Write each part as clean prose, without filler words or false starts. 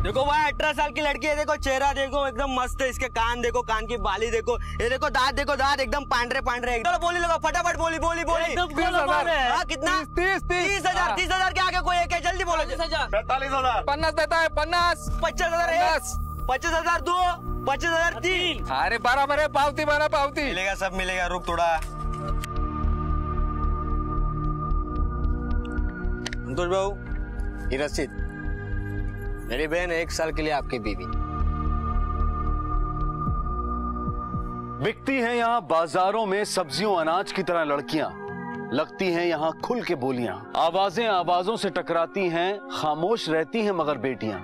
देखो भाई 18 साल की लड़की है, देखो चेहरा देखो एकदम मस्त है, इसके कान देखो, कान की बाली देखो, ये देखो दांत देखो, दांत एकदम पांडरे पांडरे। चलो बोली लगा फटाफट, बोली बोली बोली। कितना? 30,000। 30,000 के आगे कोई एक है, जल्दी बोलो। 45,000। 50 देता है, 50। 50,000। 50,000 2, 50,000 3। अरे बराबर है, पावती बना पावती। मिलेगा, सब मिलेगा, रुक थोड़ा। संतोष बाबू, ये रसीद। मेरी बहन 1 साल के लिए आपकी बीवी। बिकती हैं यहाँ बाजारों में सब्जियों अनाज की तरह लड़कियां, लगती हैं यहाँ खुल के बोलियां, आवाजें आवाजों से टकराती हैं, खामोश रहती हैं मगर बेटियां।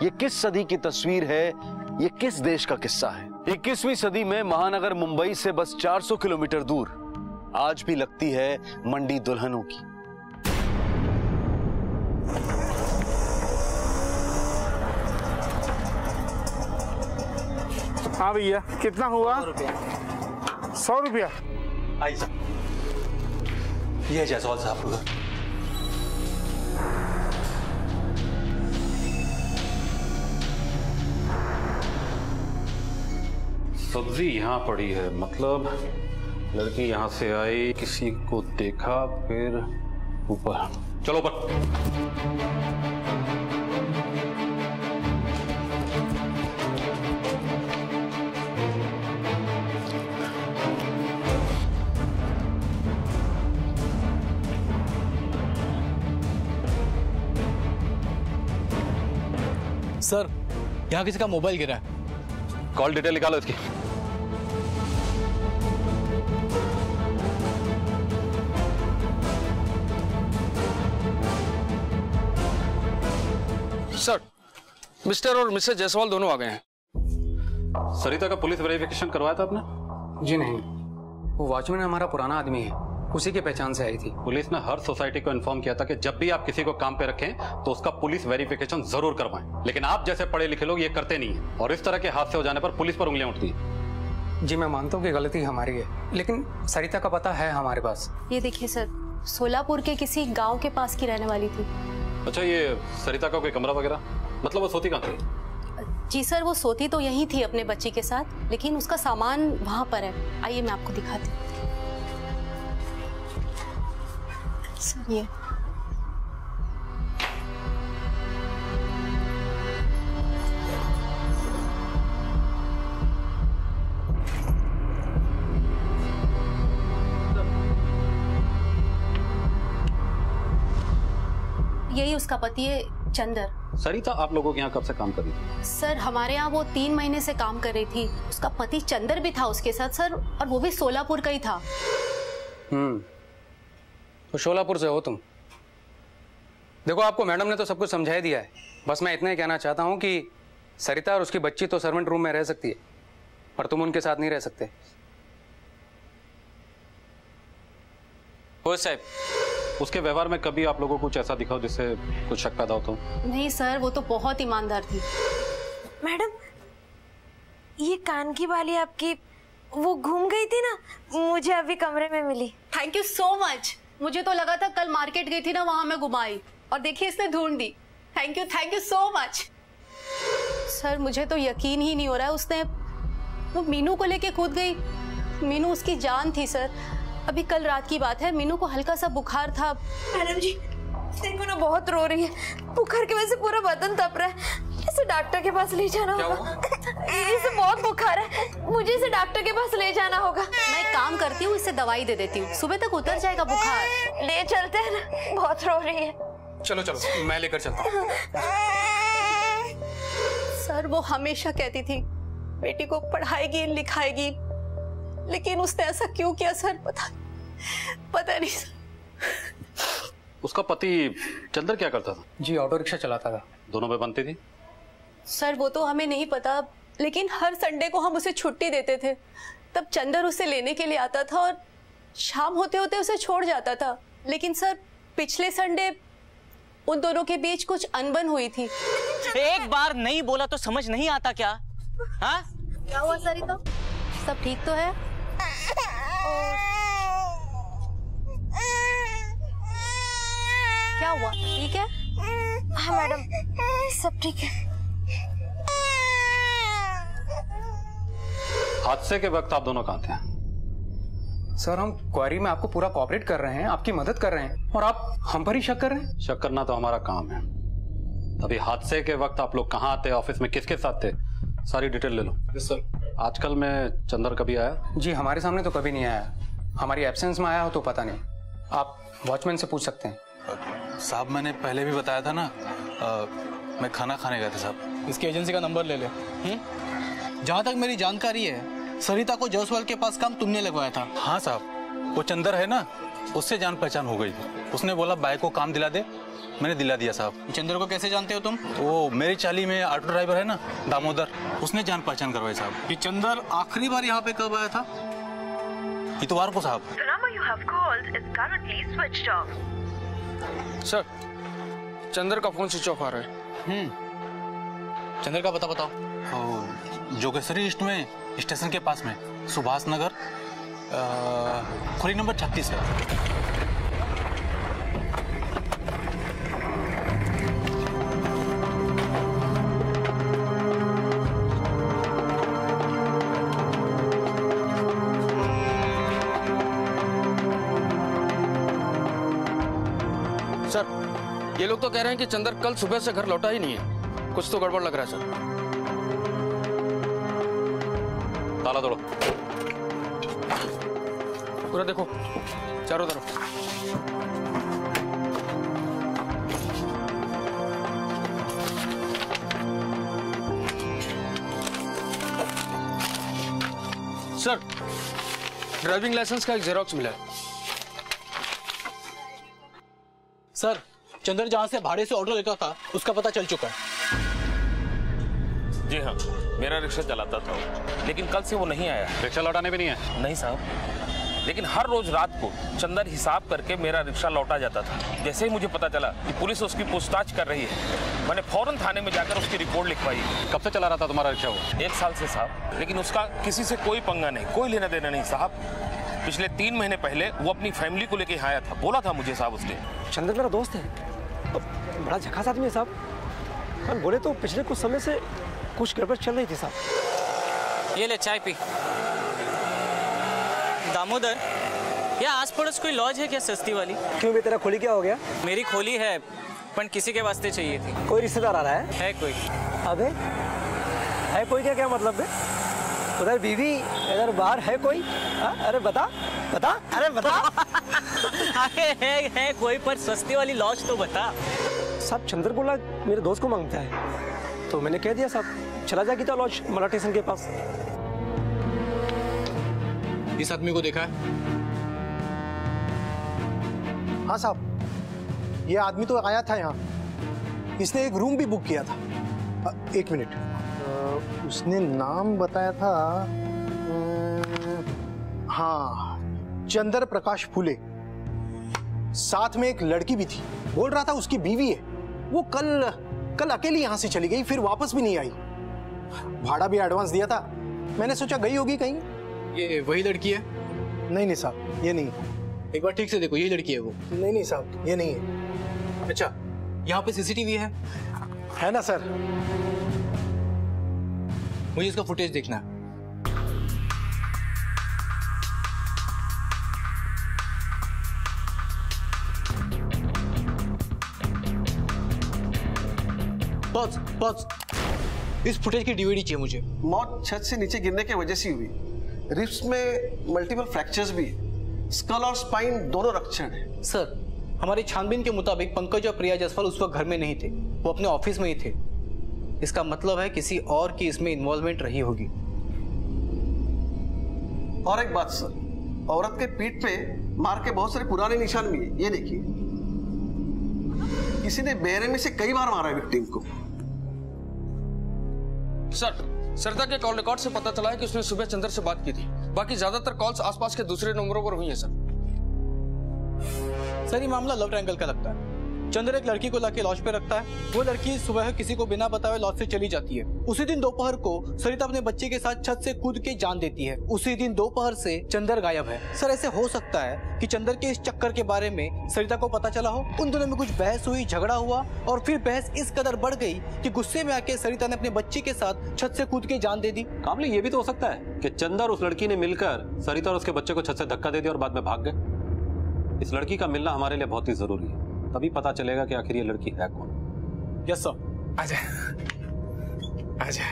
ये किस सदी की तस्वीर है, ये किस देश का किस्सा है? 21वीं सदी में महानगर मुंबई से बस 400 किलोमीटर दूर आज भी लगती है मंडी दुल्हनों की। हाँ भैया, कितना हुआ? 100 रुपया। आई साहब, ये है जायसवाल साहब का। सब्जी यहाँ पड़ी है, मतलब लड़की यहाँ से आई, किसी को देखा, फिर ऊपर। चलो ऊपर। सर, यहाँ किसी का मोबाइल गिरा है। कॉल डिटेल निकालो इसकी। सर, मिस्टर और मिसेस जायसवाल दोनों आ गए हैं। सरिता का पुलिस वेरिफिकेशन करवाया था आपने? जी नहीं, वो वॉचमैन हमारा पुराना आदमी है, उसी के पहचान से आई थी। पुलिस ने हर सोसाइटी को इन्फॉर्म किया था कि जब भी आप किसी को काम पे रखें तो उसका पुलिस वेरिफिकेशन जरूर करवाएं, लेकिन आप जैसे पढ़े लिखे लोग ये करते नहीं हैं और इस तरह के हादसे हो जाने पर पुलिस पर उंगलियां उठती हैं। जी मैं मानता हूँ कि गलती हमारी है, लेकिन सरिता का पता है हमारे पास। ये देखिए सर, सोलापुर के किसी गांव के पास की रहने वाली थी। अच्छा, ये सरिता का कोई कमरा वगैरह, मतलब वो सोती कहाँ थी? जी सर, वो सोती तो यहीं थी अपने बच्ची के साथ, लेकिन उसका सामान वहां पर है। आइए मैं आपको दिखाती हूँ। सर ये यही उसका पति है, चंदर। सरिता आप लोगों के यहाँ कब से काम कर रही थी? सर हमारे यहाँ वो 3 महीने से काम कर रही थी। उसका पति चंदर भी था उसके साथ सर, और वो भी सोलापुर का ही था। तो सोलापुर से हो तुम? देखो, आपको मैडम ने तो सब कुछ समझा ही दिया है, बस मैं इतना ही कहना चाहता हूँ कि सरिता और उसकी बच्ची तो सर्वेंट रूम में रह सकती है, पर तुम उनके साथ नहीं रह सकते। ओ साहब, उसके व्यवहार में कभी आप लोगों को कुछ ऐसा दिखाओ जिससे कुछ शक पैदा हो तो? नहीं सर, वो तो बहुत ईमानदार थी। मैडम, ये कान की बाली आपकी वो घूम गई थी ना, मुझे अभी कमरे में मिली। Thank you so much. मुझे तो लगा था कल मार्केट गई थी ना, वहां मैं घुमाई और देखिए इसने ढूंढ दी। Thank you so much. Sir मुझे तो यकीन ही नहीं हो रहा है, उसने वो मीनू को लेके कूद गई। मीनू उसकी जान थी सर। अभी कल रात की बात है, मीनू को हल्का सा बुखार था। मैडम जी देखो ना, बहुत रो रही है, बुखार की वजह से पूरा बदन तप रहा है। इसे डॉक्टर के पास ले जाना होगा। इसे बहुत बुखार है, मुझे इसे डॉक्टर के पास ले जाना होगा। मैं एक काम करती हूँ, इसे दवाई दे देती हूँ, सुबह तक उतर जाएगा बुखार। ले चलते हैं ना, बहुत रो रही है। चलो चलो, मैं लेकर चलता हूँ। सर वो हमेशा कहती थी बेटी को पढ़ाएगी लिखाएगी, लेकिन उसने ऐसा क्यों किया सर, पता नहीं सर। उसका पति चंदर क्या करता था? जी ऑटो रिक्शा चलाता था। दोनों में बनती थी? सर वो तो हमें नहीं पता, लेकिन हर संडे को हम उसे छुट्टी देते थे, तब चंदर उसे लेने के लिए आता था और शाम होते होते उसे छोड़ जाता था। लेकिन सर पिछले संडे उन दोनों के बीच कुछ अनबन हुई थी। एक बार नहीं बोला तो समझ नहीं आता क्या? हाँ क्या हुआ सरिता, सब ठीक तो है? क्या हुआ, ठीक है? हाँ मैडम, सब ठीक है। हादसे के वक्त आप दोनों कहाँ थे? सर हम क्वारी में आपको पूरा कोऑपरेट कर रहे हैं, आपकी मदद कर रहे हैं, और आप हम पर ही शक कर रहे हैं। शक करना तो हमारा काम है। अभी हादसे के वक्त आप लोग कहाँ थे, ऑफिस में किसके साथ थे, सारी डिटेल ले लो। सर आजकल में चंदर कभी आया? जी हमारे सामने तो कभी नहीं आया, हमारी एब्सेंस में आया हो तो पता नहीं, आप वॉचमैन से पूछ सकते हैं। साहब मैंने पहले भी बताया था ना, मैं खाना खाने गया था साहब। इसकी एजेंसी का नंबर ले ले। जहाँ तक मेरी जानकारी है, सरिता को जायसवाल के पास काम तुमने लगवाया था। हाँ साहब, वो चंदर है ना, उससे जान पहचान हो गई थी। उसने बोला बाइक को काम दिला दे, मैंने दिला दिया साहब। चंदर को कैसे जानते हो तुम? वो मेरी चाली में ऑटो ड्राइवर है ना, दामोदर, उसने जान पहचान करवाई साहब। ये चंदर आखिरी बार यहाँ पे कब आया था? इतवार को साहब। सर चंदर का फोन स्विच ऑफ आ रहा है। चंदर का पता बताओ। जोगेश्वरी ईस्ट में, स्टेशन के पास में, सुभाष नगर, खोली नंबर 36 है। सर ये लोग तो कह रहे हैं कि चंदर कल सुबह से घर लौटा ही नहीं है, कुछ तो गड़बड़ लग रहा है सर। ताला तोड़ो। पूरा देखो चारों तरफ। सर ड्राइविंग लाइसेंस का एक जेरॉक्स मिला है। सर चंदर जहाँ से भाड़े से ऑटो लेता था उसका पता चल चुका है। जी हाँ, मेरा रिक्शा चलाता था, लेकिन कल से वो नहीं आया। रिक्शा लौटाने भी नहीं है? नहीं साहब, लेकिन हर रोज रात को चंदर हिसाब करके मेरा रिक्शा लौटा जाता था। जैसे ही मुझे पता चला कि पुलिस उसकी पूछताछ कर रही है, मैंने फौरन थाने में जाकर उसकी रिपोर्ट लिखवाई। कब से चला रहा था तुम्हारा रिक्शा वो? 1 साल से साहब, लेकिन उसका किसी से कोई पंगा नहीं, कोई लेना देना नहीं साहब। पिछले 3 महीने पहले वो अपनी फैमिली को लेके आया था, बोला था मुझे साहब उसने। चंदर मेरा दोस्त है, बड़ा झकास आदमी है साहब। हम बोले तो पिछले कुछ समय से कुछ गड़बड़ चल रही थी साहब। ये ले चाय पी। दामोदर, यहाँ आस पड़ोस कोई लॉज है क्या सस्ती वाली? क्यों बे, तेरा खोली क्या हो गया? मेरी खोली है, पर किसी के वास्ते चाहिए थी। कोई रिश्तेदार आ रहा है? है कोई? अबे है कोई क्या मतलब बे? उधर बीवी, इधर बाहर है कोई? अरे बता बता, अरे बता। है कोई, पर सस्ती वाली लॉज तो बता। साहब चंदर बोला मेरे दोस्त को मांगता है, तो मैंने कह दिया साहब चला जा गीता लॉज मला स्टेशन के पास। इस आदमी को देखा है? हाँ साहब, ये आदमी तो आया था यहाँ, इसने एक रूम भी बुक किया था। 1 मिनट, उसने नाम बताया था, हाँ चंदर प्रकाश फूले। साथ में एक लड़की भी थी, बोल रहा था उसकी बीवी है। वो कल अकेली यहाँ से चली गई, फिर वापस भी नहीं आई। भाड़ा भी एडवांस दिया था, मैंने सोचा गई होगी कहीं। ये वही लड़की है? नहीं साहब, ये नहीं। एक बार ठीक से देखो, ये लड़की है वो? नहीं साहब, ये नहीं है। अच्छा, यहाँ पे सीसीटीवी है ना सर? मुझे इसका फुटेज देखना है। बस इस फुटेज की डीवीडी चाहिए मुझे। मौत छत से नीचे गिरने की वजह से हुई। रिब्स में मल्टीपल फ्रैक्चर्स भी है, स्कल और स्पाइन दोनों रक्चर्ड है। सर हमारी छानबीन के मुताबिक पंकज और प्रिया जायसवाल उस वक्त घर में नहीं थे, वो अपने ऑफिस में ही थे। इसका मतलब है किसी और की इसमें इन्वॉल्वमेंट रही होगी। और एक बात सर, औरत के पीठ पे मार के बहुत सारे पुराने निशान भी है। ये देखिए, किसी ने बेरहमी से कई बार मारा है विक्टिम को। सर सरिता के कॉल रिकॉर्ड से पता चला है कि उसने सुबह चंदर से बात की थी। बाकी ज्यादातर कॉल्स आसपास के दूसरे नंबरों पर हुई हैं सर। सर ये मामला लव ट्रायंगल का लगता है। चंदर एक लड़की को लाके लॉज पे रखता है। वो लड़की सुबह किसी को बिना बताए लॉज से चली जाती है। उसी दिन दोपहर को सरिता अपने बच्चे के साथ छत से कूद के जान देती है। उसी दिन दोपहर से चंदर गायब है। सर ऐसे हो सकता है कि चंदर के इस चक्कर के बारे में सरिता को पता चला हो, उन दोनों में कुछ बहस हुई, झगड़ा हुआ और फिर बहस इस कदर बढ़ गई कि गुस्से में आके सरिता ने अपने बच्चे के साथ छत से कूद के जान दे दी। कामले ये भी तो हो सकता है कि चंदर उस लड़की ने मिलकर सरिता और उसके बच्चे को छत से धक्का दे दिया और बाद में भाग गए। इस लड़की का मिलना हमारे लिए बहुत ही जरूरी है, तभी पता चलेगा कि आखिर ये लड़की है कौन। Yes sir. आजा आजा।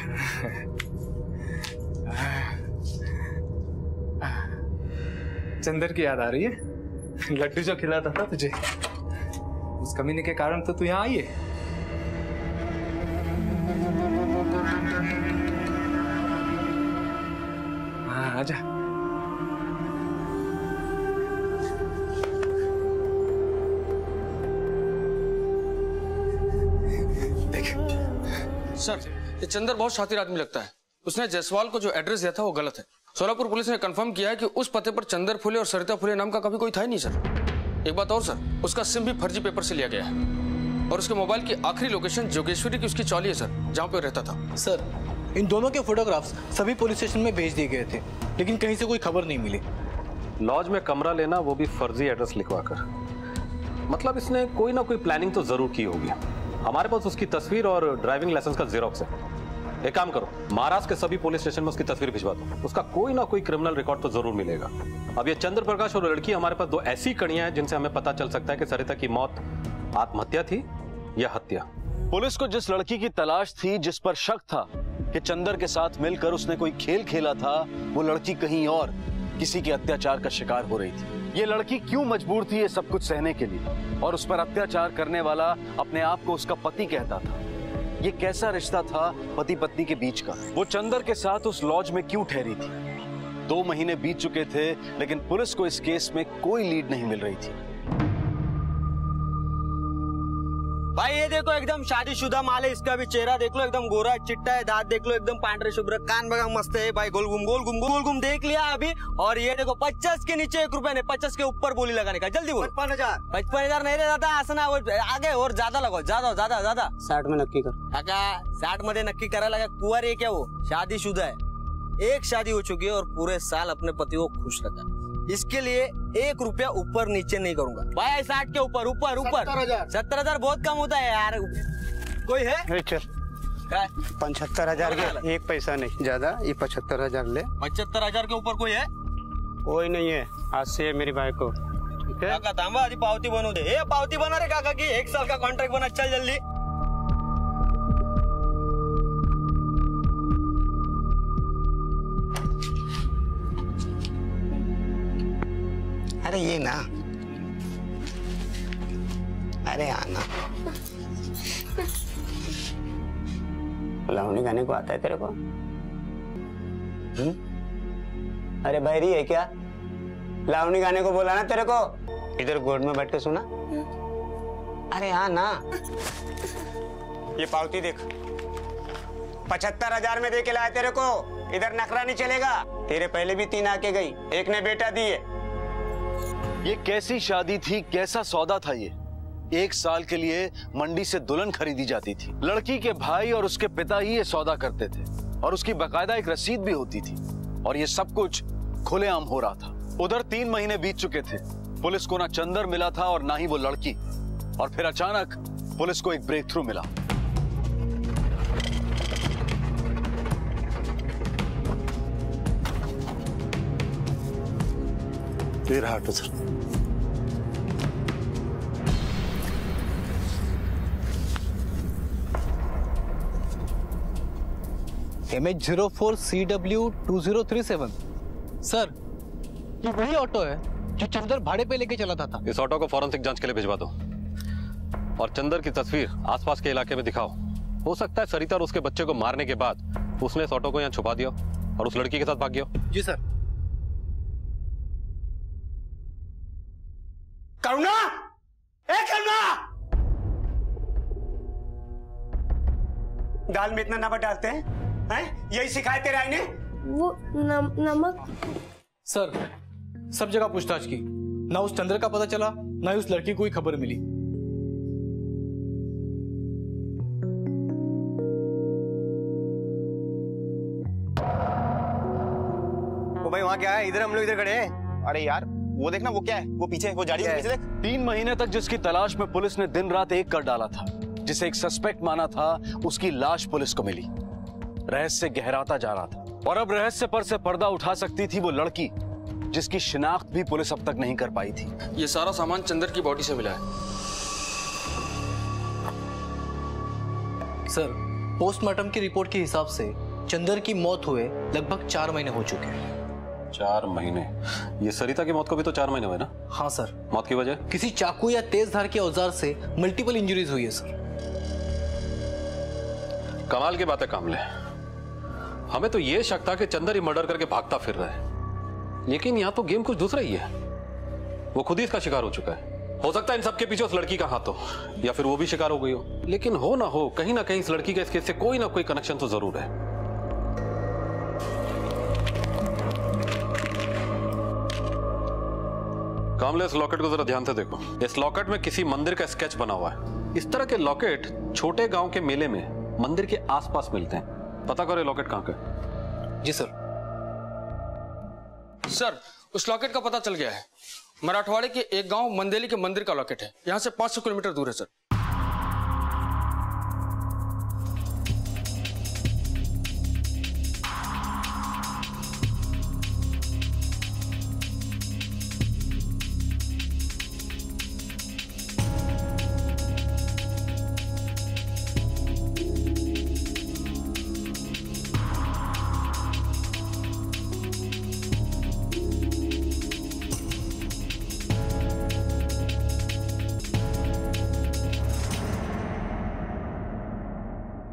चंदर की याद आ रही है? लड्डू जो खिलाता था तुझे, उस कमीने के कारण तो तू यहाँ आई है। हाँ आजा। सर, ये चंदर बहुत शातिर आदमी लगता है। उसने जायसवाल को जो एड्रेस दिया था वो गलत है। सोलापुर पुलिस ने कंफर्म किया है कि उस पते पर चंदर फुले और सरिता फुले नाम का कभी कोई था ही नहीं सर। एक बात और सर, उसका सिम भी फर्जी पेपर से लिया गया है और उसके मोबाइल की आखिरी लोकेशन जोगेश्वरी की उसकी चौली है सर, जहाँ पे रहता था। सर, इन दोनों के फोटोग्राफ्स सभी पुलिस स्टेशन में भेज दिए गए थे, लेकिन कहीं से कोई खबर नहीं मिली। लॉज में कमरा लेना, वो भी फर्जी एड्रेस लिखवाकर, मतलब इसने कोई ना कोई प्लानिंग तो जरूर की होगी। हमारे पास उसकी तस्वीर और ड्राइविंग लाइसेंस का जेरोक्स है। एक काम करो, महाराष्ट्र के सभी पुलिस स्टेशन में उसकी तस्वीर भिजवा दो, उसका कोई ना कोई क्रिमिनल रिकॉर्ड तो जरूर मिलेगा। अब ये चंद्र प्रकाश और लड़की, हमारे पास दो ऐसी कड़ियां हैं जिनसे हमें पता चल सकता है कि सरिता की मौत आत्महत्या थी या हत्या। पुलिस को जिस लड़की की तलाश थी, जिस पर शक था कि चंदर के साथ मिलकर उसने कोई खेल खेला था, वो लड़की कहीं और किसी के अत्याचार का शिकार हो रही थी। ये लड़की क्यों मजबूर थी ये सब कुछ सहने के लिए, और उस पर अत्याचार करने वाला अपने आप को उसका पति कहता था। ये कैसा रिश्ता था पति पत्नी के बीच का? वो चंदर के साथ उस लॉज में क्यों ठहरी थी? 2 महीने बीत चुके थे, लेकिन पुलिस को इस केस में कोई लीड नहीं मिल रही थी। भाई ये देखो, एकदम शादीशुदा माल है। इसका भी चेहरा देख लो, एकदम गोरा चिट्टा है। दांत देख लो, एकदम पांडरे शुभ्र। कान बगा मस्त है भाई। गोल घूम देख लिया अभी। और ये देखो, 50 के नीचे 1 रुपया नहीं, 50 के ऊपर बोली लगाने का। जल्दी बोल। 55,000 नहीं रहता आसना, आगे और ज्यादा लगाओ, ज्यादा 60 में नक्की कर। काका 60 मध्ये नक्की करायला लगा। कुंवारी है क्या वो? शादीशुदा है। एक शादी हो चुकी है और पूरे साल अपने पति को खुश रखा। इसके लिए 1 रुपया ऊपर नीचे नहीं करूंगा भाई। 60 के ऊपर 70,000 बहुत कम होता है यार। कोई है? चल 75,000 के 1 पैसा नहीं ज्यादा। ये 75,000 ले। 75,000 के ऊपर कोई है? कोई नहीं है। आज से मेरी भाई को ठीक है? काका थांबा, आधी पावती बनवू दे। ये पावती बना रे काका की 1 साल का कॉन्ट्रैक्ट बना। चल जल्दी। अरे ये ना, अरे आना। लावनी गाने को आता है तेरे को? अरे बहरी है क्या? लावनी गाने को बोला ना तेरे को? इधर गोद में बैठ के सुना। अरे आना। ये पावती देख, 75,000 में दे के लाया तेरे को। इधर नखरा नहीं चलेगा। तेरे पहले भी 3 आके गई, एक ने बेटा दिए। ये कैसी शादी थी, कैसा सौदा था ये? 1 साल के लिए मंडी से दुल्हन खरीदी जाती थी। लड़की के भाई और उसके पिता ही ये सौदा करते थे और उसकी बाकायदा एक रसीद भी होती थी, और ये सब कुछ खुलेआम हो रहा था। उधर 3 महीने बीत चुके थे। पुलिस को ना चंदर मिला था और ना ही वो लड़की, और फिर अचानक पुलिस को एक ब्रेक थ्रू मिला। फिर हार्ट सर। MH04CW2037। सर, ये वही ऑटो है जो चंदर भाड़े पे लेके चला था। इस ऑटो को फॉरेंसिक जांच के लिए भिजवा दो और चंदर की तस्वीर आसपास के इलाके में दिखाओ। हो सकता है सरिता और उसके बच्चे को मारने के बाद उसने इस ऑटो को यहाँ छुपा दिया और उस लड़की के साथ भाग गया। जी सर। करुणा, ए करुणा! दाल में इतना नमक डालते हैं? यही सिखाए तेरे आई ने? वो नमक। सर, सब जगह पूछताछ की, ना उस चंद्र का पता चला, ना ही उस लड़की को कोई खबर मिली। भाई वहाँ क्या है? इधर हम लोग इधर खड़े हैं। अरे यार वो देखना, वो क्या है? वो पीछे, वो गाड़ी के पीछे देख। 3 महीने तक जिसकी तलाश में पुलिस ने दिन रात एक कर डाला था, जिसे एक सस्पेक्ट माना था, उसकी लाश पुलिस को मिली। रहस्य गहराता जा रहा था और अब रहस्य पर से पर्दा उठा सकती थी वो लड़की जिसकी शिनाख्त भी पुलिस अब तक नहीं कर पाई थी। ये सारा सामान चंदर की बॉडी से मिला है। सर, पोस्टमार्टम की रिपोर्ट के हिसाब से चंदर की मौत हुए लगभग 4 महीने हो चुके हैं। 4 महीने? ये सरिता की मौत को भी तो 4 महीने हुए ना? हाँ सर। मौत की वजह? किसी चाकू या तेज धार के औजार से मल्टीपल इंजरीज हुई है सर। कमाल की बात है कामले, हमें तो ये शक था कि चंदर ही मर्डर करके भागता फिर रहा है, लेकिन यहाँ तो गेम कुछ दूसरा ही है। वो खुद ही इसका शिकार हो चुका है। हो सकता है इन सबके पीछे उस लड़की का हाथ हो, या फिर वो भी शिकार हो गई हो। लेकिन हो ना हो, कहीं ना कहीं इस लड़की का इस केस से कोई ना कोई कनेक्शन तो जरूर है। कामले, इस लॉकेट को जरा ध्यान से देखो। इस लॉकेट में किसी मंदिर का स्केच बना हुआ है। इस तरह के लॉकेट छोटे गांव के मेले में मंदिर के आसपास मिलते हैं। पता करो ये लॉकेट कहाँ का है। जी सर। सर, उस लॉकेट का पता चल गया है। मराठवाड़े के एक गांव मंदेली के मंदिर का लॉकेट है। यहां से 500 किलोमीटर दूर है सर।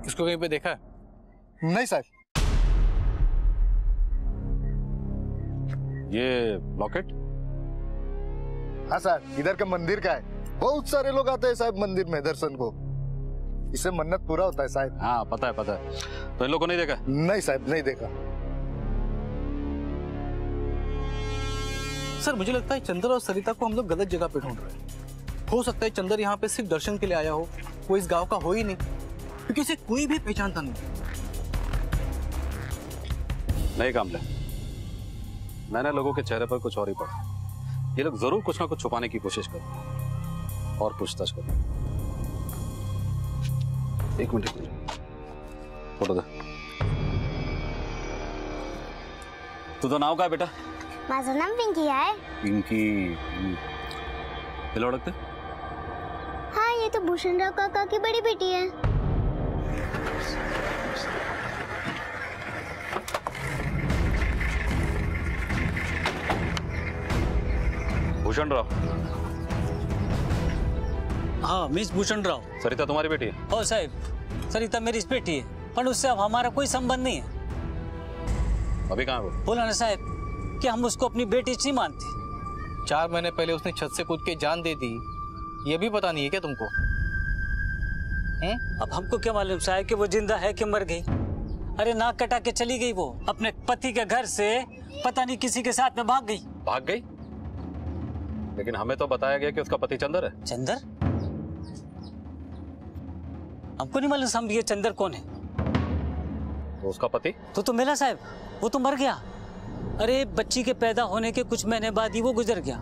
इसको कहीं पे देखा है? नहीं साहब। ये लॉकेट? हाँ साहब, इधर का मंदिर का है। बहुत सारे लोग आते हैं साहब मंदिर में दर्शन को। इससे मन्नत पूरा होता है साहब। हाँ पता है पता है। तो इन लोगों ने नहीं देखा? नहीं साहब, नहीं देखा। सर, मुझे लगता है चंदर और सरिता को हम लोग गलत जगह पे ढूंढ रहे हैं। हो सकता है चंदर यहाँ पे सिर्फ दर्शन के लिए आया हो, वो इस गांव का हो ही नहीं, क्योंकि इसे कोई भी पहचानता नहीं कामले, मैंने लोगों के चेहरे पर कुछ और ही पढ़ा। ये लोग जरूर कुछ ना कुछ छुपाने की कोशिश कर रहे हैं और पूछताछ कर रहे हैं। एक मिनट, फोटो दे। तुझं नाव काय बेटा? माझं नाम पिंकी आहे। पिंकी, तिला ओळखते? हाँ, ये तो भूषणराव काका की बड़ी बेटी है। भूषणराव? हाँ, मिस भूषणराव। सरिता तुम्हारी बेटी है? हो साहब, सरिता मेरी बेटी है, पर उससे अब हमारा कोई संबंध नहीं है। अभी कहाँ है वो? बोला ना साहब कि हम उसको अपनी बेटी नहीं मानते। 4 महीने पहले उसने छत से कूद के जान दे दी, ये भी पता नहीं है क्या तुमको? अब हमको क्या मालूम साहब कि वो जिंदा है कि मर गई। अरे नाक कटा के चली गई वो अपने पति के घर से, पता नहीं किसी के साथ में भाग गई। भाग गई? लेकिन हमें तो बताया गया कि उसका पति चंदर है। चंदर? हमको नहीं मालूम हम ये चंदर कौन है। तो उसका पति? तो मिला साहब, वो तो मर गया। अरे बच्ची के पैदा होने के कुछ महीने बाद ही वो गुजर गया।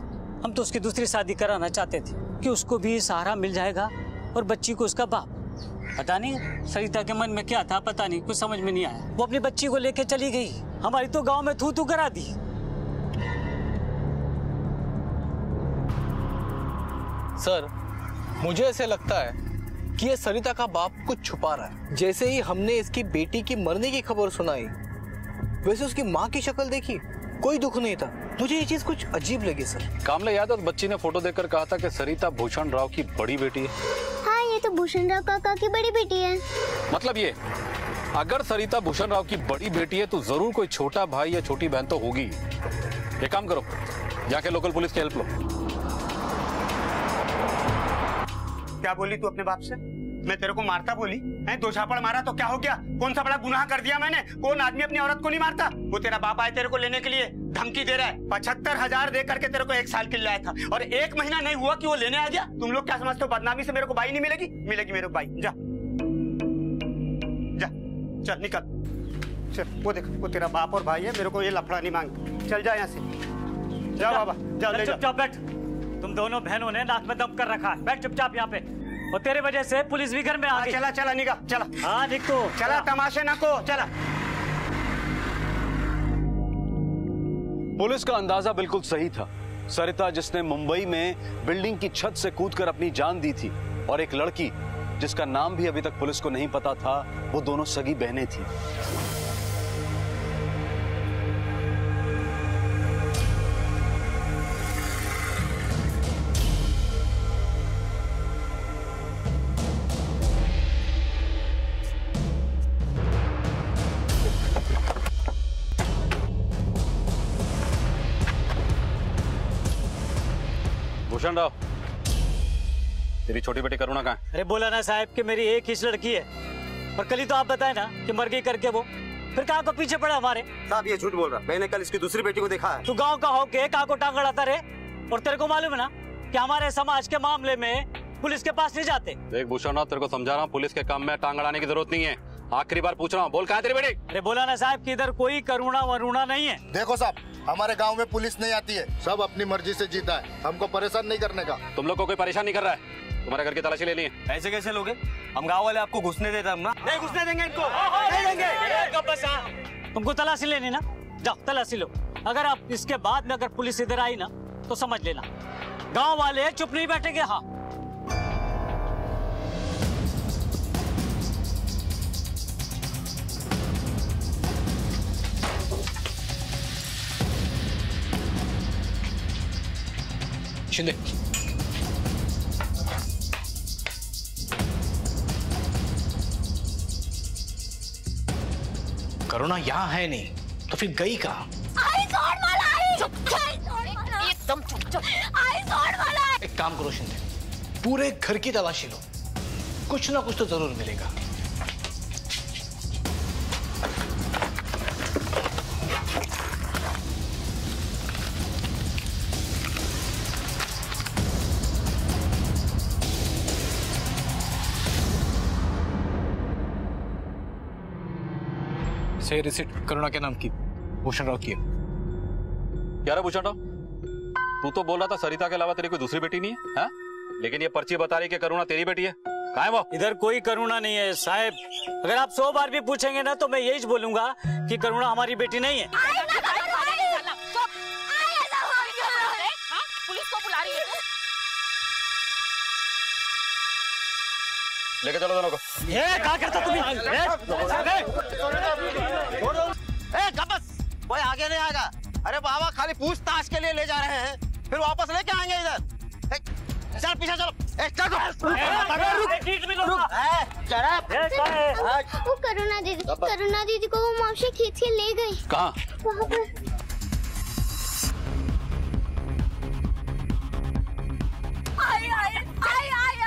हम तो उसकी दूसरी शादी कराना चाहते थे कि उसको भी सहारा मिल जाएगा और बच्ची को उसका बाप। पता नहीं सरिता के मन में क्या था, पता नहीं, कुछ समझ में नहीं आया। वो अपनी बच्ची को लेके चली गई, हमारी तो गांव में थू थू करा दी। सर, मुझे ऐसे लगता है कि ये सरिता का बाप कुछ छुपा रहा है। जैसे ही हमने इसकी बेटी की मरने की खबर सुनाई, वैसे उसकी माँ की शक्ल देखी, कोई दुख नहीं था। मुझे ये चीज कुछ अजीब लगी सर। कामले, याद है उस बच्ची ने फोटो देखकर कहा था कि सरिता भूषणराव की बड़ी बेटी है? हाँ, ये तो भूषणराव काका की बड़ी बेटी है। मतलब ये, अगर सरिता भूषणराव की बड़ी बेटी है तो जरूर कोई छोटा भाई या छोटी बहन तो होगी। एक काम करो, जाके लोकल पुलिस की हेल्प लो। क्या बोली तू अपने बाप से? मैं तेरे को मारता बोली है? 2 झापड़ मारा तो क्या हो गया? कौन सा बड़ा गुनाह कर दिया मैंने? कौन आदमी अपनी औरत को नहीं मारता? वो तेरा बाप आए तेरे को लेने के लिए, धमकी दे रहा है। 75,000 दे करके तेरे को 1 साल के लिए लाया था और 1 महीना नहीं हुआ कि वो लेने आ गया। तुम लोग क्या समझते हो बदनामी से मेरे को बाई नहीं मिलेगी? मिलेगी मेरे को बाई। जा जा, चल निकल चल वो देख, वो तेरा बाप और भाई है, मेरे को ये लफड़ा नहीं मांग। चल जा यहाँ से, जाओ बाबा, जाओ ले जाओ। चुपचाप बैठ। तुम दोनों बहनों ने नाक में दम कर रखा है। बैठ चुपचाप यहाँ पे। और तेरे वजह से पुलिस भी घर में आ गई। चला चला निगा, चला। हाँ निको, चला तमाशे ना को, चला। पुलिस का अंदाजा बिल्कुल सही था। सरिता जिसने मुंबई में बिल्डिंग की छत से कूदकर अपनी जान दी थी, और एक लड़की जिसका नाम भी अभी तक पुलिस को नहीं पता था, वो दोनों सगी बहनें थी। भूषण राव, तेरी छोटी बेटी करुणा कहाँ है? अरे बोला ना साहब कि मेरी एक ही लड़की है, और कल ही तो आप बताए ना कि मर गई करके वो, फिर कहाँ को पीछे पड़ा हमारे। साहब ये झूठ बोल रहा, मैंने कल इसकी दूसरी बेटी को देखा है। तू गांव का होके कहाँ को टांग अड़ाता रे? और तेरे को मालूम है ना कि हमारे समाज के मामले में पुलिस के पास नहीं जाते। देख भूषण राव, तेरे को समझा रहा हूँ, पुलिस के काम में टांग अड़ाने की जरूरत नहीं है। आखिरी बार पूछ रहा हूँ, बोल कहाँ है तेरी बेटी? अरे बोला ना साहब कि इधर कोई करुणा वरुणा नहीं है। देखो साहब, हमारे गांव में पुलिस नहीं आती है, सब अपनी मर्जी से जीता है, हमको परेशान नहीं करने का। तुम लोग को कोई परेशान नहीं कर रहा है? तुम्हारे घर की तलाशी लेनी है। ऐसे कैसे लोगे? हम गांव वाले आपको घुसने देते हम ना? नहीं घुसने देंगे इनको, नहीं देंगे। तुमको तलाशी लेनी ना, जाओ तलाशी लो। अगर आप इसके बाद में अगर पुलिस इधर आई ना तो समझ लेना गांव वाले चुप नहीं बैठेंगे। हाँ शिंदे, करुणा यहाँ है नहीं तो फिर गई कहाँ? एकदम चुप। एक काम करो शिंदे, पूरे घर की तलाशी लो, कुछ ना कुछ तो जरूर मिलेगा। से रिसिप्ट करुणा के नाम की भूषण राव की है। यार भूषण राव, तू तो बोल रहा था सरिता के अलावा तेरी कोई दूसरी बेटी नहीं है, हा? लेकिन ये पर्ची बता रही कि करुणा तेरी बेटी है। कहाँ है वो? इधर कोई करुणा नहीं है साहब। अगर आप 100 बार भी पूछेंगे ना तो मैं यही बोलूंगा कि करुणा हमारी बेटी नहीं है। पुलिस को बुला रही है। लेके चलो दोनों को। ये क्या करता तुम? कोई आगे नहीं आएगा। अरे बाबा, खाली पूछताछ के लिए ले जा रहे हैं, फिर वापस लेके आएंगे इधर। चल पीछे चलो। वो करुणा दीदी को वो मौसी खींच के ले गई। कहाँ? वहाँ पर।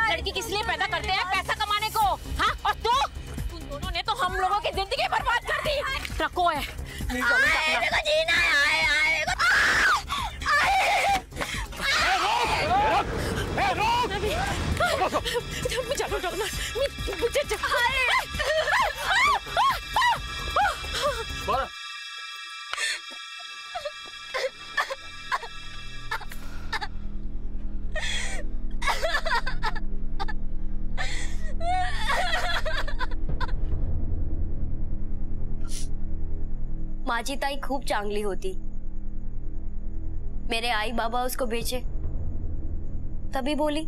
लड़की किस लिए पैदा करते हैं? पैसा कमाने को। हाँ, और तुम दोनों ने तो हम लोगों की जिंदगी बर्बाद कर दी। ट्रको है। मेरे को जीना है। चलो डॉक्टर, मुझे माझी ताई खूप चांगली होती। मेरे आई बाबा उसको बेचे, तभी बोली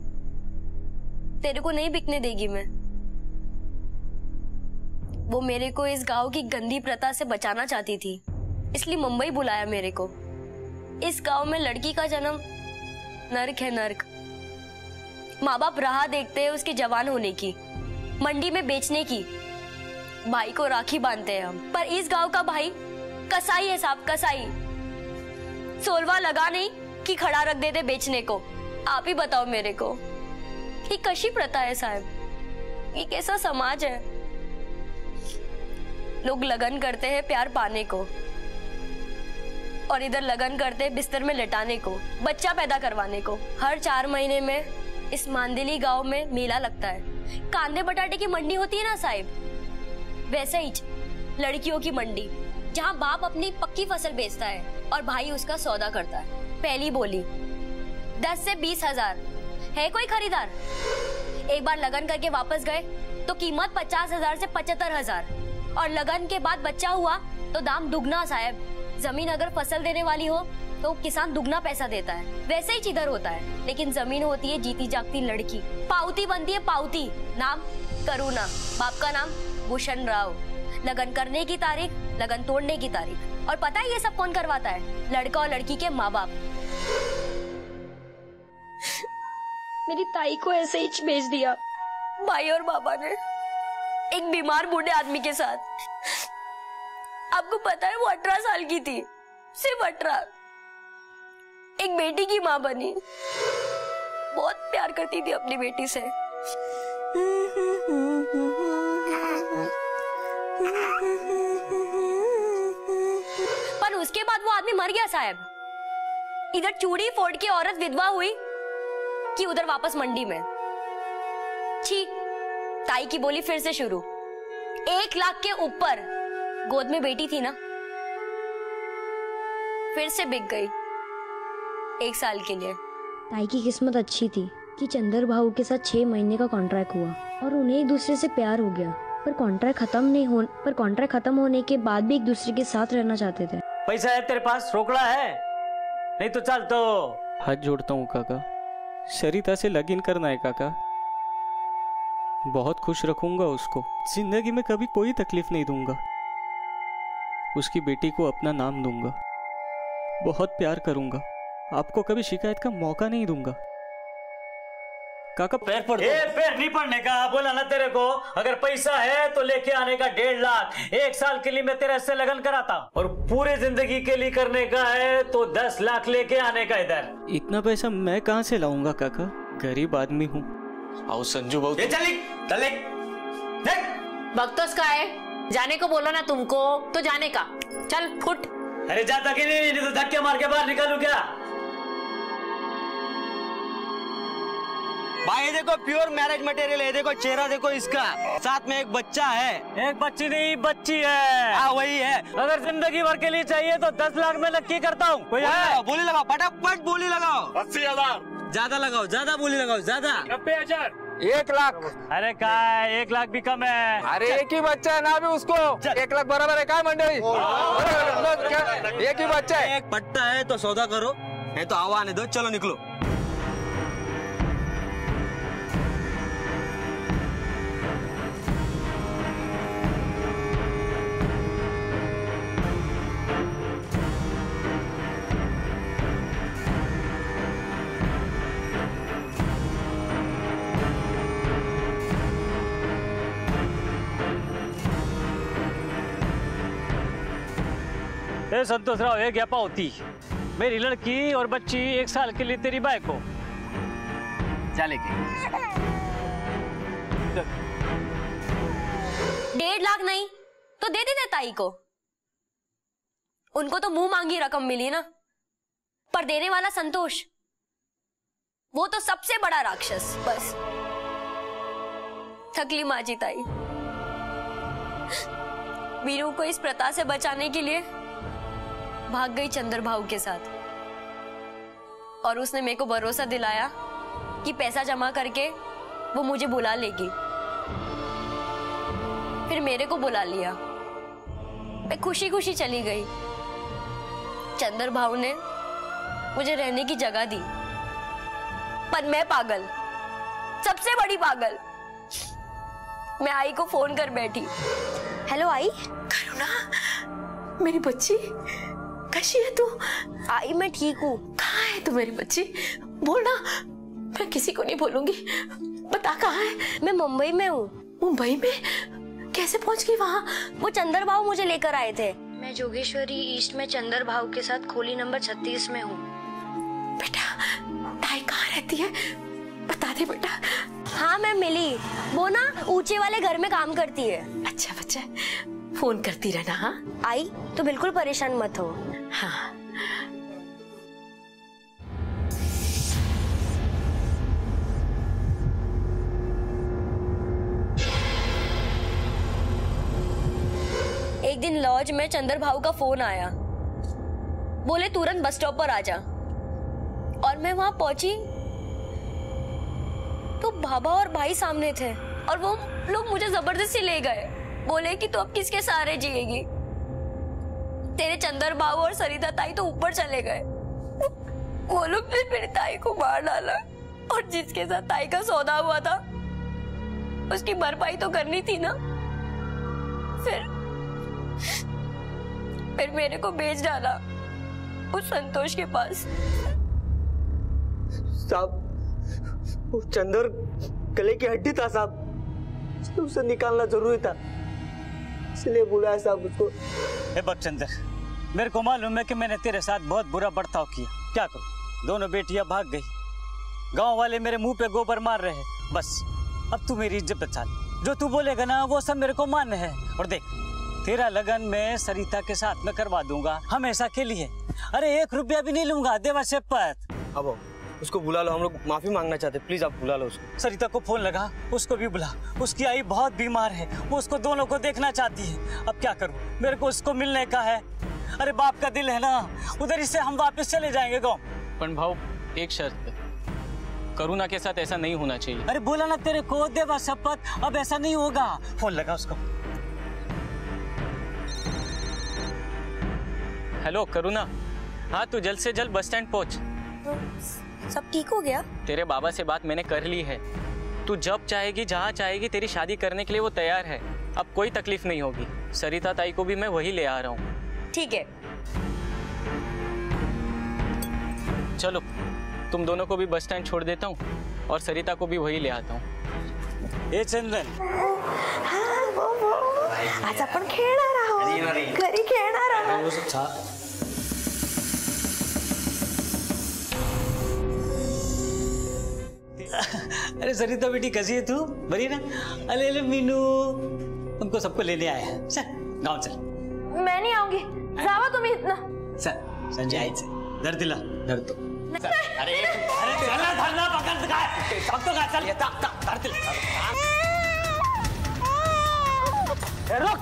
तेरे को नहीं बिकने देगी मैं। वो मेरे को इस गांव की गंदी प्रथा से बचाना चाहती थी, इसलिए मुंबई बुलाया मेरे को। इस गांव में लड़की का जन्म नर्क है, नर्क। माँ बाप राह देखते हैं उसके जवान होने की, मंडी में बेचने की। भाई को राखी बांधते हैं हम, पर इस गांव का भाई कसाई है साहब, कसाई। सोलवा लगा नहीं कि खड़ा रख देते बेचने को। आप ही बताओ मेरे को, ये कशी प्रथा है साहब? ये कैसा समाज है? लोग लगन करते हैं प्यार पाने को, और इधर लगन करते हैं बिस्तर में लेटाने को, बच्चा पैदा करवाने को। हर 4 महीने में इस मांदेली गांव में मेला लगता है। कांदे बटाटे की मंडी होती है ना साहिब, वैसे ही लड़कियों की मंडी, जहाँ बाप अपनी पक्की फसल बेचता है और भाई उसका सौदा करता है। पहली बोली 10 से 20 हजार। है कोई खरीदार? एक बार लगन करके वापस गए तो कीमत 50 हजार से 75 हजार, और लगन के बाद बच्चा हुआ तो दाम दुगना साहब। जमीन अगर फसल देने वाली हो तो किसान दुगना पैसा देता है। वैसे ही चिदर होता है, लेकिन जमीन होती है जीती जागती लड़की। पाउती बनती है पाउती। नाम करुणा, बाप का नाम भूषण राव। लगन करने की तारीख, लगन तोड़ने की तारीख। और पता है ये सब कौन करवाता है? लड़का और लड़की के माँ बाप। मेरी ताई को ऐसे ही भेज दिया भाई और बाबा ने, एक बीमार बूढ़े आदमी के साथ। आपको पता है वो 18 साल की थी, सिर्फ 18। एक बेटी की माँ बनी, बहुत प्यार करती थी अपनी बेटी से। पर उसके बाद वो आदमी मर गया साहब। इधर चूड़ी फोड़ के औरत विधवा हुई कि उधर वापस मंडी में। ठीक, ताई की बोली फिर से शुरू। 1 लाख के ऊपर। गोद में बेटी थी ना, फिर से बिक गई 1 साल के लिए। ताई की किस्मत अच्छी थी कि चंदर भाऊ के साथ 6 महीने का कॉन्ट्रैक्ट हुआ और उन्हें एक दूसरे से प्यार हो गया। पर कॉन्ट्रैक्ट खत्म होने के बाद भी एक दूसरे के साथ रहना चाहते थे। पैसा है तेरे पास? रोकड़ा है? नहीं तो चल। तो हाथ जोड़ता हूँ काका, सरिता से लगन करना है काका। बहुत खुश रखूंगा उसको, जिंदगी में कभी कोई तकलीफ नहीं दूंगा। उसकी बेटी को अपना नाम दूंगा, बहुत प्यार करूंगा, आपको कभी शिकायत का मौका नहीं दूंगा। काका पैर पड़ पैर नहीं पड़ने का बोला ना तेरे को। अगर पैसा है तो लेके आने का 1.5 लाख। 1 साल के लिए मैं तेरे से लगन कराता, और पूरे जिंदगी के लिए करने का है तो 10 लाख लेके आने का। इधर इतना पैसा मैं कहाँ से लाऊंगा काका, गरीब आदमी हूँ। आओ संजू बहुत बख्तोस का है, जाने को बोलो ना तुमको तो जाने का। चल फुट। अरे जाता कि नहीं तो धक्के मार के बाहर निकालू क्या? भाई देखो प्योर मैरिज मटेरियल है। देखो चेहरा देखो इसका, साथ में एक बच्चा है। एक बच्ची नहीं, बच्ची है। हाँ वही है। अगर जिंदगी भर के लिए चाहिए तो 10 लाख में नक्की करता हूँ। कोई है? बोली लगाओ, फटाफट बोली लगाओ। 80,000 ज्यादा लगाओ, ज्यादा बोली लगाओ, ज्यादा। 90,000। 1 लाख। अरे क्या है, 1 लाख भी कम है। अरे एक ही बच्चा है ना अभी उसको। 1 लाख बराबर है क्या मंडली? एक ही बच्चा है। एक पट्टा है तो सौदा करो, नहीं तो हवा आने दो। चलो निकलो। संतोष राव, एक ज्ञापा होती मेरी लड़की और बच्ची 1 साल के लिए तेरी बाई को चले 1.5 लाख नहीं तो दे देते ताई को। उनको तो मुंह मांगी रकम मिली ना, पर देने वाला संतोष, वो तो सबसे बड़ा राक्षस। बस थकली माजी ताई। वीरू को इस प्रथा से बचाने के लिए भाग गई चंदर भाऊ के साथ, और उसने मेरे को भरोसा दिलाया कि पैसा जमा करके वो मुझे बुला लेगी। फिर मेरे को बुला लिया। मैं खुशी खुशी चली गई। चंदर भाऊ ने मुझे रहने की जगह दी, पर मैं पागल, सबसे बड़ी पागल। मैं आई को फोन कर बैठी। हेलो आई। करुणा, मेरी बच्ची कैसी है तू? आई मैं ठीक हूँ। कहाँ है तू मेरी बच्ची? बोलना, मैं किसी को नहीं बोलूंगी। बता कहाँ है? मैं मुंबई में हूँ। मुंबई में? कैसे पहुँच गई वहाँ? वो चंदर भाऊ मुझे लेकर आए थे। मैं जोगेश्वरी ईस्ट में चंदर भाऊ के साथ खोली नंबर 36 में हूँ। बेटा, ताई कहाँ रहती है? बता दे बेटा। हाँ मैं मिली, वो ना ऊंचे वाले घर में काम करती है। अच्छा बच्चा, फोन करती रहना। हाँ आई तो बिल्कुल परेशान मत हो। हाँ। दिन लॉज में चंदर भाऊ का फोन आया, बोले तुरंत बस स्टॉप पर आ जा। और मैं वहां पहुंची तो बाबा और भाई सामने थे और वो लोग मुझे जबरदस्ती ले गए, बोले कि तू अब किसके सहारे जिएगी। तेरे चंदर भाऊ और सरिता ताई तो ऊपर चले गए, वो लोग ने मेरी ताई को मार डाला और जिसके साथ ताई का सौदा हुआ था उसकी भरपाई तो करनी थी ना। फिर मेरे को भेज डाला उस संतोष के पास। साहब वो चंदर गले की हड्डी था साहब, उसे निकालना जरूरी था, इसलिए बुलाया साहब उसको। हे बकचंदर, मेरे को मालूम है कि मैंने तेरे साथ बहुत बुरा बर्ताव किया। क्या करूं, दोनों बेटियां भाग गई, गांव वाले मेरे मुंह पे गोबर मार रहे हैं। बस अब तू मेरी इज्जत बचा ले, जो तू बोलेगा ना वो सब मेरे को मान्य है। और देख, तेरा लगन मैं सरिता के साथ में करवा दूंगा, हमेशा के लिए। अरे 1 रुपया भी नहीं लूंगा, देवा शपथ। अब उसको बुला लो, हम लोग माफी मांगना चाहते, प्लीज आप बुला लो उसको। सरिता को फोन लगा, उसको भी बुला। उसकी आई बहुत बीमार है, वो उसको दोनों को देखना चाहती है। अब क्या करूं, मेरे को उसको मिलने का है। अरे बाप का दिल है ना, उधर ही से हम वापस चले जाएंगे गाँव। पण भाव, एक शर्त पे, करुणा के साथ ऐसा नहीं होना चाहिए। अरे बोला ना तेरे को, देवा शपथ, अब ऐसा नहीं होगा। फोन लगा उसको। हेलो करुणा, हाँ तू जल्द से जल्द बस स्टैंड पहुंच। सब ठीक हो गया? तेरे बाबा से बात मैंने कर ली है, तू जब चाहेगी जहाँ चाहेगी तेरी शादी करने के लिए वो तैयार है। अब कोई तकलीफ नहीं होगी। सरिता ताई को भी मैं वही ले आ रहा हूँ। ठीक है, चलो तुम दोनों को भी बस स्टैंड छोड़ देता हूँ और सरिता को भी वही ले आता हूँ। ए चंदन, आज आपण खेळणार आहोत, घरी खेळणार आहोत। अरे सरिता बेटी कैसी है तू, बड़ी ना? अरे अरे मीनू, तुमको सबको लेने आया है। चल गाँव चल। मैं नहीं आऊंगी, जावा तुम्ही इतना। चल संजय आयचे, धर तिला, धर तो। अरे चला धरना पकड़ काय, पकड़ काय, चल धर तिला। रुक,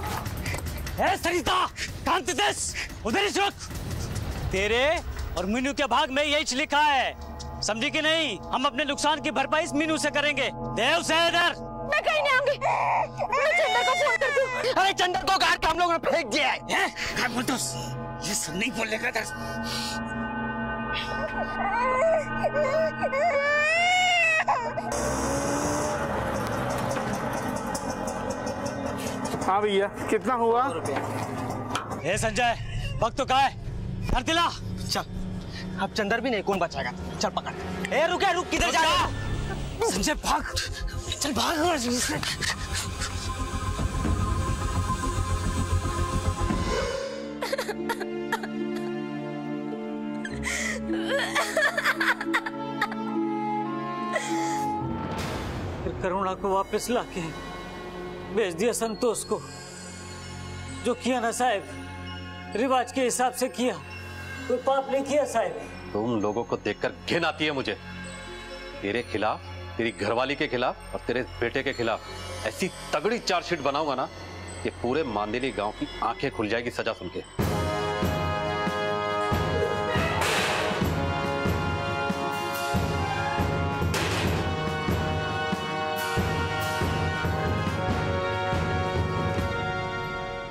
ए सरिता, कांति देश, उधर ही रुक। तेरे और मीनू के भाग में यही लिखा है, समझी कि नहीं? हम अपने नुकसान की भरपाई इस मीनू से करेंगे। देव से इधर। मैं कहीं नहीं आऊंगी, मैं चंदर को फोन करती हूँ। अरे चंदर को गाड़ के हम लोगों ने फेंक दिया है। क्या बोलते हो? ये सब नहीं बोलने का दर्द। हाँ भैया, कितना हुआ? ए संजय, वक्त तो कहाँ है? धर तिला। चल, अब चंदर भी नहीं, कौन बचाएगा? चल पकड़। ए रुक, किधर जा रहा है? संजय भाग, चल भाग। फिर करुणा को वापस लाके भेज दिया संतोष को। जो किया ना साहब, रिवाज के हिसाब से किया, कोई पाप नहीं किया साहब। तुम लोगों को देखकर घिन आती है मुझे। तेरे खिलाफ, तेरी घरवाली के खिलाफ और तेरे बेटे के खिलाफ ऐसी तगड़ी चार्जशीट बनाऊंगा ना कि पूरे मांदेली गांव की आंखें खुल जाएगी सजा सुन के।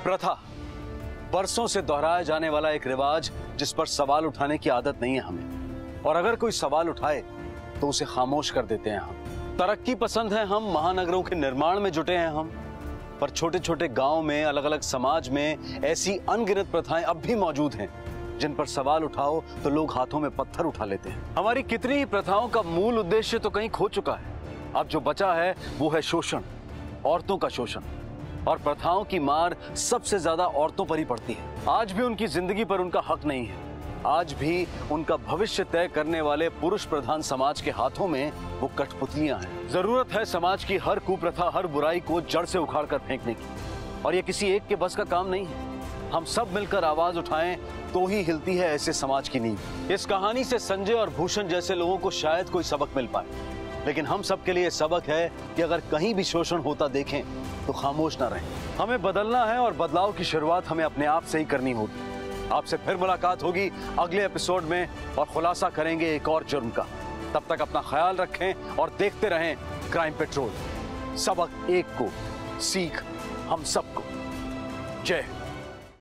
प्रथा, बरसों से दोहराया जाने वाला एक रिवाज जिस पर सवाल उठाने की आदत नहीं है हमें, और अगर कोई सवाल उठाए तो उसे खामोश कर देते हैं हम। तरक्की पसंद है हम, महानगरों के निर्माण में जुटे हैं हम, पर छोटे छोटे गांव में, अलग अलग समाज में ऐसी अनगिनत प्रथाएं अब भी मौजूद हैं जिन पर सवाल उठाओ तो लोग हाथों में पत्थर उठा लेते हैं। हमारी कितनी ही प्रथाओं का मूल उद्देश्य तो कहीं खो चुका है। अब जो बचा है वो है शोषण, औरतों का शोषण, और प्रथाओं की मार सबसे ज्यादा औरतों पर ही पड़ती है। आज भी उनकी जिंदगी पर उनका हक नहीं है, आज भी उनका भविष्य तय करने वाले पुरुष प्रधान समाज के हाथों में वो कठपुतलियां हैं। जरूरत है समाज की हर कुप्रथा, हर बुराई को जड़ से उखाड़ कर फेंकने की, और ये किसी एक के बस का काम नहीं है। हम सब मिलकर आवाज उठाएं तो ही हिलती है ऐसे समाज की नींव। इस कहानी से संजय और भूषण जैसे लोगों को शायद कोई सबक मिल पाए, लेकिन हम सब के लिए सबक है कि अगर कहीं भी शोषण होता देखें तो खामोश ना रहें। हमें बदलना है और बदलाव की शुरुआत हमें अपने आप से ही करनी होगी। आपसे फिर मुलाकात होगी अगले एपिसोड में और खुलासा करेंगे एक और जुर्म का। तब तक अपना ख्याल रखें और देखते रहें क्राइम पेट्रोल। सबक एक को, सीख हम सबको। जय हिंद।